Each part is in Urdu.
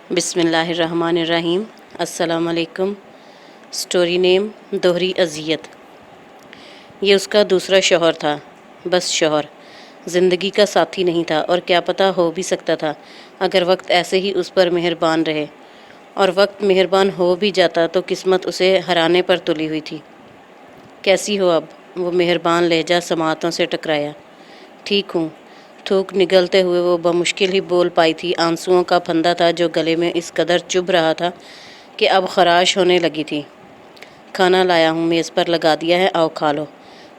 بسم اللہ الرحمن الرحیم۔ السلام علیکم۔ سٹوری نیم دوہری اذیت۔ یہ اس کا دوسرا شوہر تھا، بس شوہر، زندگی کا ساتھی نہیں تھا، اور کیا پتہ ہو بھی سکتا تھا اگر وقت ایسے ہی اس پر مہربان رہے، اور وقت مہربان ہو بھی جاتا تو قسمت اسے ہرانے پر تلی ہوئی تھی۔ کیسی ہو اب؟ وہ مہربان لہجہ سماعتوں سے ٹکرایا۔ ٹھیک ہوں، تھوک نگلتے ہوئے وہ بمشکل ہی بول پائی تھی۔ آنسوؤں کا پھندہ تھا جو گلے میں اس قدر چبھ رہا تھا کہ اب خراش ہونے لگی تھی۔ کھانا لایا ہوں، میز پر لگا دیا ہے، آؤ کھا لو۔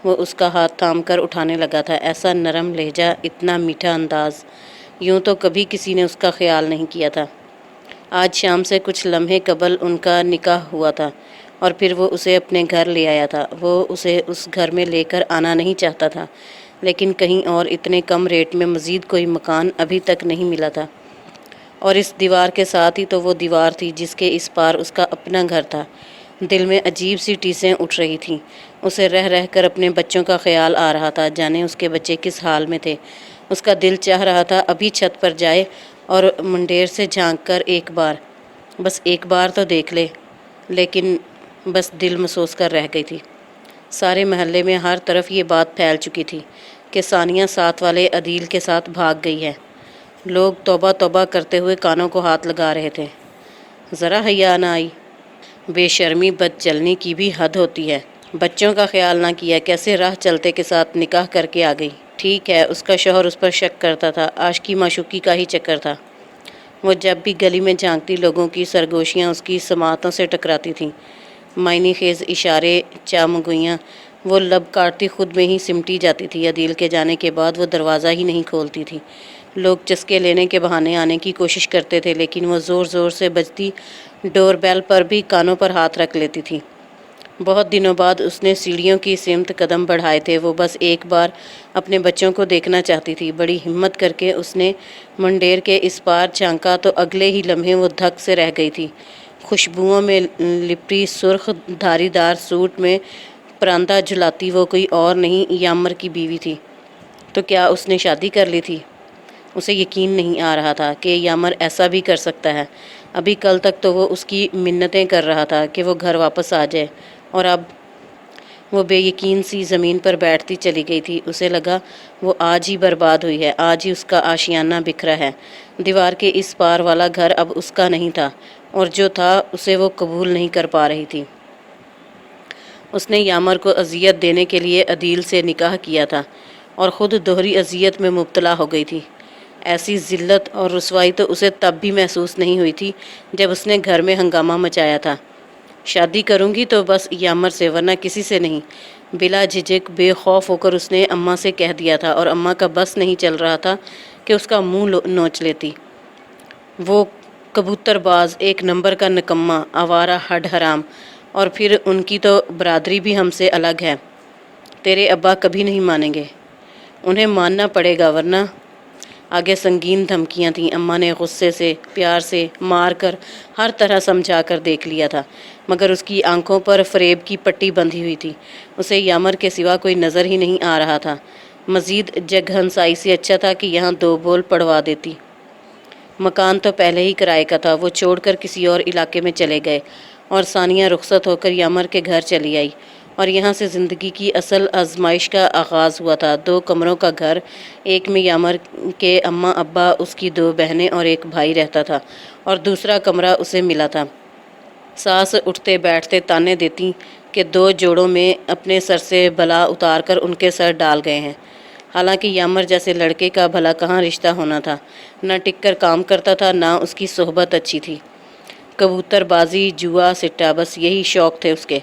وہ اس کا ہاتھ تھام کر اٹھانے لگا تھا۔ ایسا نرم لہجہ، اتنا میٹھا انداز، یوں تو کبھی کسی نے اس کا خیال نہیں کیا تھا۔ آج شام سے کچھ لمحے قبل ان کا نکاح ہوا تھا، اور پھر وہ اسے اپنے گھر لے آیا تھا۔ وہ اسے اس گھر میں لے کر آنا نہیں چاہتا تھا، لیکن کہیں اور اتنے کم ریٹ میں مزید کوئی مکان ابھی تک نہیں ملا تھا، اور اس دیوار کے ساتھ ہی تو وہ دیوار تھی جس کے اس پار اس کا اپنا گھر تھا۔ دل میں عجیب سی ٹیسیں اٹھ رہی تھیں۔ اسے رہ رہ کر اپنے بچوں کا خیال آ رہا تھا، جانے اس کے بچے کس حال میں تھے۔ اس کا دل چاہ رہا تھا ابھی چھت پر جائے اور منڈیر سے جھانک کر بس ایک بار تو دیکھ لے، لیکن بس دل مسوس کر رہ گئی تھی۔ سارے محلے میں ہر طرف یہ بات پھیل چکی تھی کہ ثانیہ ساتھ والے عدیل کے ساتھ بھاگ گئی ہے۔ لوگ توبہ توبہ کرتے ہوئے کانوں کو ہاتھ لگا رہے تھے۔ ذرا حیا نہ آئی؟ بے شرمی بد چلنی کی بھی حد ہوتی ہے۔ بچوں کا خیال نہ کیا، کیسے راہ چلتے کے ساتھ نکاح کر کے آ گئی۔ ٹھیک ہے، اس کا شوہر اس پر شک کرتا تھا، عاشقی معشوقی کا ہی چکر تھا۔ وہ جب بھی گلی میں جھانکتی، لوگوں کی سرگوشیاں اس کی سماعتوں سے ٹکراتی تھیں۔ معنی خیز اشارے، چامگوئیاں، وہ لب کاٹتی خود میں ہی سمٹی جاتی تھی۔ عدیل کے جانے کے بعد وہ دروازہ ہی نہیں کھولتی تھی۔ لوگ چسکے لینے کے بہانے آنے کی کوشش کرتے تھے، لیکن وہ زور زور سے بجتی ڈور بیل پر بھی کانوں پر ہاتھ رکھ لیتی تھی۔ بہت دنوں بعد اس نے سیڑھیوں کی سمت قدم بڑھائے تھے۔ وہ بس ایک بار اپنے بچوں کو دیکھنا چاہتی تھی۔ بڑی ہمت کر کے اس نے منڈیر کے اس پار جھانکا تو اگلے ہی لمحے وہ دھک سے رہ گئی تھی۔ خوشبوؤں میں لپٹی، سرخ دھاری دار سوٹ میں پراندہ جھلاتی وہ کوئی اور نہیں، یامر کی بیوی تھی۔ تو کیا اس نے شادی کر لی تھی؟ اسے یقین نہیں آ رہا تھا کہ یامر ایسا بھی کر سکتا ہے۔ ابھی کل تک تو وہ اس کی منتیں کر رہا تھا کہ وہ گھر واپس آ جائے، اور اب وہ بے یقین سی زمین پر بیٹھتی چلی گئی تھی۔ اسے لگا وہ آج ہی برباد ہوئی ہے، آج ہی اس کا آشیانہ بکھرا ہے۔ دیوار کے اس پار والا گھر اب اس کا نہیں تھا، اور جو تھا اسے وہ قبول نہیں کر پا رہی تھی۔ اس نے یامر کو اذیت دینے کے لیے عدیل سے نکاح کیا تھا، اور خود دوہری اذیت میں مبتلا ہو گئی تھی۔ ایسی ذلت اور رسوائی تو اسے تب بھی محسوس نہیں ہوئی تھی جب اس نے گھر میں ہنگامہ مچایا تھا۔ شادی کروں گی تو بس یامر سے، ورنہ کسی سے نہیں، بلا جھجک بے خوف ہو کر اس نے اماں سے کہہ دیا تھا، اور اماں کا بس نہیں چل رہا تھا کہ اس کا منہ نوچ لیتی۔ وہ کبوتر باز، ایک نمبر کا نکمہ، آوارہ، ہڈ حرام، اور پھر ان کی تو برادری بھی ہم سے الگ ہے۔ تیرے ابا کبھی نہیں مانیں گے، انہیں ماننا پڑے گا، ورنہ۔ آگے سنگین دھمکیاں تھیں۔ اماں نے غصے سے، پیار سے، مار کر، ہر طرح سمجھا کر دیکھ لیا تھا، مگر اس کی آنکھوں پر فریب کی پٹی بندھی ہوئی تھی۔ اسے یامر کے سوا کوئی نظر ہی نہیں آ رہا تھا۔ مزید جگ ہنسائی سے اچھا تھا کہ یہاں دو بول پڑوا دیتی۔ مکان تو پہلے ہی کرائے کا تھا۔ وہ چھوڑ کر کسی اور علاقے میں چلے گئے، اور ثانیہ رخصت ہو کر یامر کے گھر چلی آئی، اور یہاں سے زندگی کی اصل آزمائش کا آغاز ہوا تھا۔ 2 کمروں کا گھر، ایک میں یامر کے اماں ابا، اس کی 2 بہنیں اور ایک بھائی رہتا تھا، اور دوسرا کمرہ اسے ملا تھا۔ ساس اٹھتے بیٹھتے تانے دیتی کہ 2 جوڑوں میں اپنے سر سے بلا اتار کر ان کے سر ڈال گئے ہیں۔ حالانکہ یامر جیسے لڑکے کا بھلا کہاں رشتہ ہونا تھا، نہ ٹک کر کام کرتا تھا، نہ اس کی صحبت اچھی تھی۔ کبوتر بازی، جوا، سٹا، بس یہی شوق تھے اس کے۔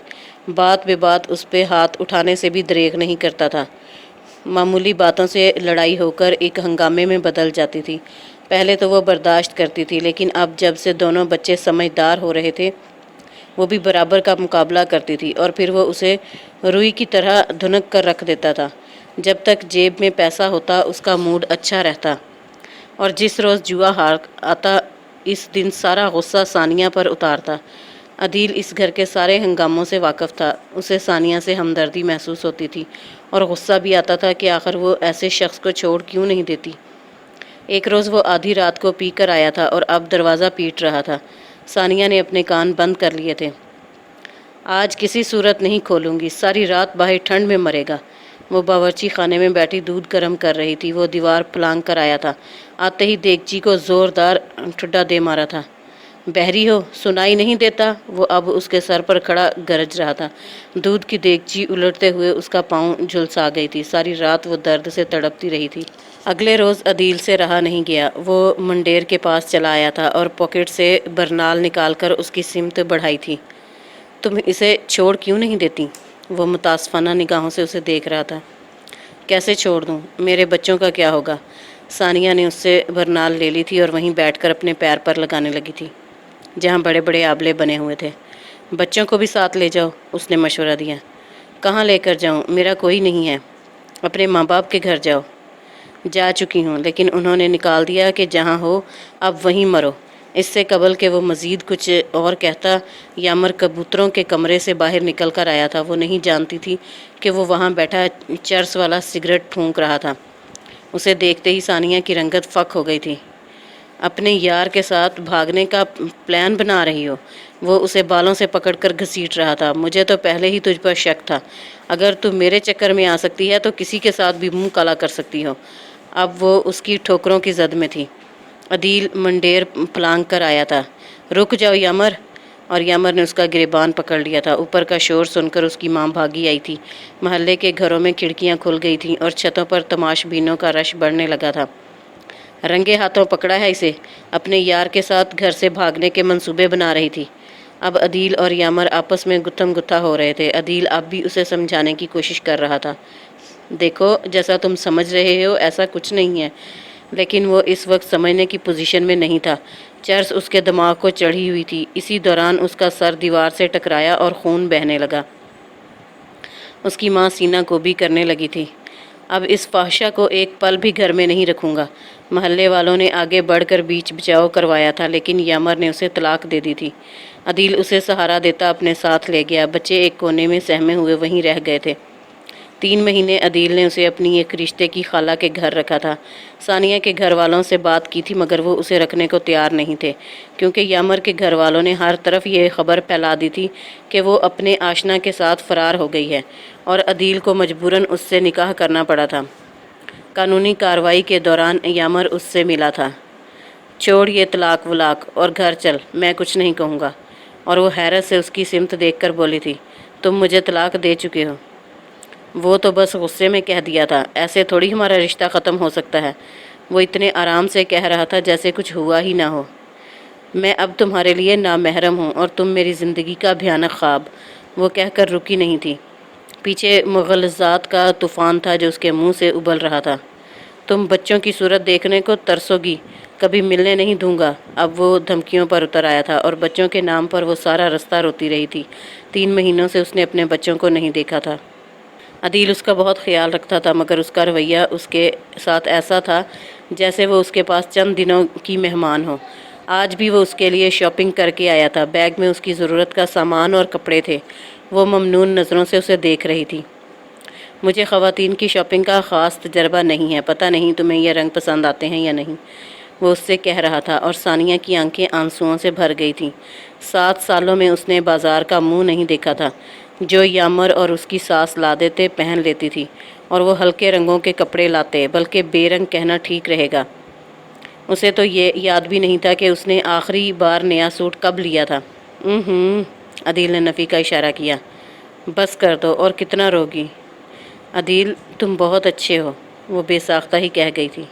بات بے بات اس پہ ہاتھ اٹھانے سے بھی دریغ نہیں کرتا تھا۔ معمولی باتوں سے لڑائی ہو کر ایک ہنگامے میں بدل جاتی تھی۔ پہلے تو وہ برداشت کرتی تھی، لیکن اب جب سے دونوں بچے سمجھدار ہو رہے تھے، وہ بھی برابر کا مقابلہ کرتی تھی، اور پھر وہ اسے روئی کی طرح دھنک کر رکھ دیتا تھا۔ جب تک جیب میں پیسہ ہوتا اس کا موڈ اچھا رہتا، اور جس روز جوا ہار آتا اس دن سارا غصہ ثانیہ پر اتارتا۔ عدیل اس گھر کے سارے ہنگاموں سے واقف تھا۔ اسے ثانیہ سے ہمدردی محسوس ہوتی تھی، اور غصہ بھی آتا تھا کہ آخر وہ ایسے شخص کو چھوڑ کیوں نہیں دیتی۔ ایک روز وہ آدھی رات کو پی کر آیا تھا اور اب دروازہ پیٹ رہا تھا۔ ثانیہ نے اپنے کان بند کر لیے تھے۔ آج کسی صورت نہیں کھولوں گی، ساری رات باہر ٹھنڈ میں مرے گا۔ وہ باورچی خانے میں بیٹھی دودھ گرم کر رہی تھی۔ وہ دیوار پلانگ کر آیا تھا۔ آتے ہی دیگچی کو زوردار ٹھڈا دے مارا تھا۔ بہری ہو، سنائی نہیں دیتا؟ وہ اب اس کے سر پر کھڑا گرج رہا تھا۔ دودھ کی دیگچی الٹتے ہوئے اس کا پاؤں جھلسا گئی تھی۔ ساری رات وہ درد سے تڑپتی رہی تھی۔ اگلے روز عدیل سے رہا نہیں گیا۔ وہ منڈیر کے پاس چلا آیا تھا اور پاکٹ سے برنال نکال کر اس کی سمت بڑھائی تھی۔ تم اسے چھوڑ کیوں نہیں دیتی؟ وہ متاسفانہ نگاہوں سے اسے دیکھ رہا تھا۔ کیسے چھوڑ دوں؟ میرے بچوں کا کیا ہوگا؟ ثانیہ نے اس سے برنال لے لی تھی اور وہیں بیٹھ کر اپنے پیر پر لگانے لگی تھی جہاں بڑے بڑے آبلے بنے ہوئے تھے۔ بچوں کو بھی ساتھ لے جاؤ، اس نے مشورہ دیا۔ کہاں لے کر جاؤں؟ میرا کوئی نہیں ہے۔ اپنے ماں باپ کے گھر جاؤ۔ جا چکی ہوں، لیکن انہوں نے نکال دیا کہ جہاں ہو اب وہیں مرو۔ اس سے قبل کہ وہ مزید کچھ اور کہتا، یامر کبوتروں کے کمرے سے باہر نکل کر آیا تھا۔ وہ نہیں جانتی تھی کہ وہ وہاں بیٹھا چرس والا سگریٹ پھونک رہا تھا۔ اسے دیکھتے ہی ثانیہ کی رنگت فک ہو گئی تھی۔ اپنے یار کے ساتھ بھاگنے کا پلان بنا رہی ہو؟ وہ اسے بالوں سے پکڑ کر گھسیٹ رہا تھا۔ مجھے تو پہلے ہی تجھ پر شک تھا۔ اگر تم میرے چکر میں آ سکتی ہے تو کسی کے ساتھ بھی منہ کالا کر سکتی ہو۔ اب وہ اس کی ٹھوکروں کی زد میں تھی۔ عدیل منڈیر پلانگ کر آیا تھا۔ رک جاؤ یامر! اور یامر نے اس کا گریبان پکڑ لیا تھا۔ اوپر کا شور سن کر اس کی ماں بھاگی آئی تھی۔ محلے کے گھروں میں کھڑکیاں کھل گئی تھیں اور چھتوں پر تماش بینوں کا رش بڑھنے لگا تھا۔ رنگے ہاتھوں پکڑا ہے اسے؟ اپنے یار کے ساتھ گھر سے بھاگنے کے منصوبے بنا رہی تھی۔ اب عدیل اور یامر آپس میں گتھم گتھا ہو رہے تھے۔ عدیل اب بھی اسے سمجھانے کی کوشش کر رہا تھا۔ دیکھو، جیسا تم سمجھ رہے ہو ایسا کچھ نہیں ہے۔ لیکن وہ اس وقت سمجھنے کی پوزیشن میں نہیں تھا۔ چرس اس کے دماغ کو چڑھی ہوئی تھی۔ اسی دوران اس کا سر دیوار سے ٹکرایا اور خون بہنے لگا۔ اس کی ماں سینہ گوبھی کرنے لگی تھی۔ اب اس فاحشہ کو ایک پل بھی گھر میں نہیں رکھوں گا۔ محلے والوں نے آگے بڑھ کر بیچ بچاؤ کروایا تھا، لیکن یامر نے اسے طلاق دے دی تھی۔ عدیل اسے سہارا دیتا اپنے ساتھ لے گیا۔ بچے ایک کونے میں سہمے ہوئے وہیں رہ گئے تھے۔ 3 مہینے عدیل نے اسے اپنی ایک رشتے کی خالہ کے گھر رکھا تھا۔ ثانیہ کے گھر والوں سے بات کی تھی مگر وہ اسے رکھنے کو تیار نہیں تھے، کیونکہ یامر کے گھر والوں نے ہر طرف یہ خبر پھیلا دی تھی کہ وہ اپنے آشنا کے ساتھ فرار ہو گئی ہے اور عدیل کو مجبوراً اس سے نکاح کرنا پڑا تھا۔ قانونی کارروائی کے دوران یامر اس سے ملا تھا۔ چھوڑ یہ طلاق ولاق اور گھر چل، میں کچھ نہیں کہوں گا۔ اور وہ حیرت سے اس کی سمت دیکھ کر بولی تھی، تم مجھے طلاق دے چکے ہو؟ وہ تو بس غصے میں کہہ دیا تھا، ایسے تھوڑی ہمارا رشتہ ختم ہو سکتا ہے۔ وہ اتنے آرام سے کہہ رہا تھا جیسے کچھ ہوا ہی نہ ہو۔ میں اب تمہارے لیے نامحرم ہوں اور تم میری زندگی کا بھیانک خواب۔ وہ کہہ کر رکی نہیں تھی۔ پیچھے مغالطات کا طوفان تھا جو اس کے منہ سے ابل رہا تھا۔ تم بچوں کی صورت دیکھنے کو ترسو گی، کبھی ملنے نہیں دوں گا۔ اب وہ دھمکیوں پر اتر آیا تھا اور بچوں کے نام پر وہ سارا رستہ روتی رہی تھی۔ 3 مہینوں سے اس نے اپنے بچوں کو نہیں دیکھا تھا۔ عدیل اس کا بہت خیال رکھتا تھا مگر اس کا رویہ اس کے ساتھ ایسا تھا جیسے وہ اس کے پاس چند دنوں کی مہمان ہو۔ آج بھی وہ اس کے لیے شاپنگ کر کے آیا تھا۔ بیگ میں اس کی ضرورت کا سامان اور کپڑے تھے۔ وہ ممنون نظروں سے اسے دیکھ رہی تھی۔ مجھے خواتین کی شاپنگ کا خاص تجربہ نہیں ہے، پتہ نہیں تمہیں یہ رنگ پسند آتے ہیں یا نہیں، وہ اس سے کہہ رہا تھا اور ثانیہ کی آنکھیں آنسوؤں سے بھر گئی تھیں۔ 7 سالوں میں اس نے بازار کا منہ نہیں دیکھا تھا۔ جو یامر اور اس کی ساس لا دیتے پہن لیتی تھی اور وہ ہلکے رنگوں کے کپڑے لاتے، بلکہ بے رنگ کہنا ٹھیک رہے گا۔ اسے تو یہ یاد بھی نہیں تھا کہ اس نے آخری بار نیا سوٹ کب لیا تھا۔ عدیل نے نفی کا اشارہ کیا۔ بس کر دو، اور کتنا روگی؟ عدیل تم بہت اچھے ہو، وہ بے ساختہ ہی کہہ گئی تھی۔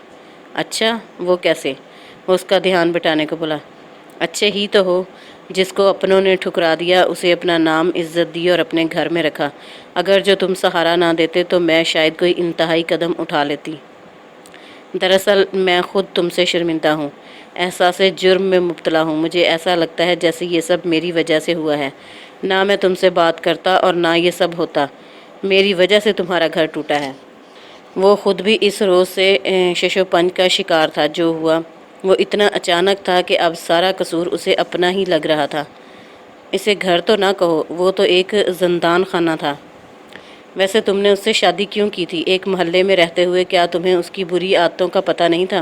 اچھا، وہ کیسے؟ وہ اس کا دھیان بٹانے کو بولا۔ اچھے ہی تو ہو، جس کو اپنوں نے ٹھکرا دیا اسے اپنا نام عزت دی اور اپنے گھر میں رکھا۔ اگر جو تم سہارا نہ دیتے تو میں شاید کوئی انتہائی قدم اٹھا لیتی۔ دراصل میں خود تم سے شرمندہ ہوں، احساس جرم میں مبتلا ہوں۔ مجھے ایسا لگتا ہے جیسے یہ سب میری وجہ سے ہوا ہے۔ نہ میں تم سے بات کرتا اور نہ یہ سب ہوتا۔ میری وجہ سے تمہارا گھر ٹوٹا ہے۔ وہ خود بھی اس روز سے شش و پنج کا شکار تھا۔ جو ہوا وہ اتنا اچانک تھا کہ اب سارا قصور اسے اپنا ہی لگ رہا تھا۔ اسے گھر تو نہ کہو، وہ تو ایک زندان خانہ تھا۔ ویسے تم نے اس سے شادی کیوں کی تھی؟ ایک محلے میں رہتے ہوئے کیا تمہیں اس کی بری عادتوں کا پتہ نہیں تھا؟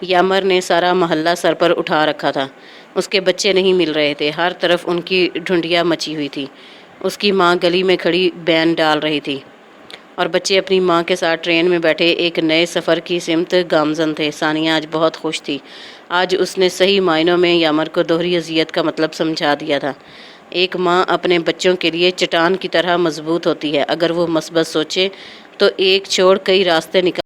یامر نے سارا محلہ سر پر اٹھا رکھا تھا۔ اس کے بچے نہیں مل رہے تھے، ہر طرف ان کی ڈھونڈیاں مچی ہوئی تھی۔ اس کی ماں گلی میں کھڑی بین ڈال رہی تھی اور بچے اپنی ماں کے ساتھ ٹرین میں بیٹھے ایک نئے سفر کی سمت گامزن تھے۔ ثانیہ آج بہت خوش تھی۔ آج اس نے صحیح معنوں میں یامر کو دوہری اذیت کا مطلب سمجھا دیا تھا۔ ایک ماں اپنے بچوں کے لیے چٹان کی طرح مضبوط ہوتی ہے۔ اگر وہ مثبت سوچے تو ایک چھوڑ کئی راستے نکال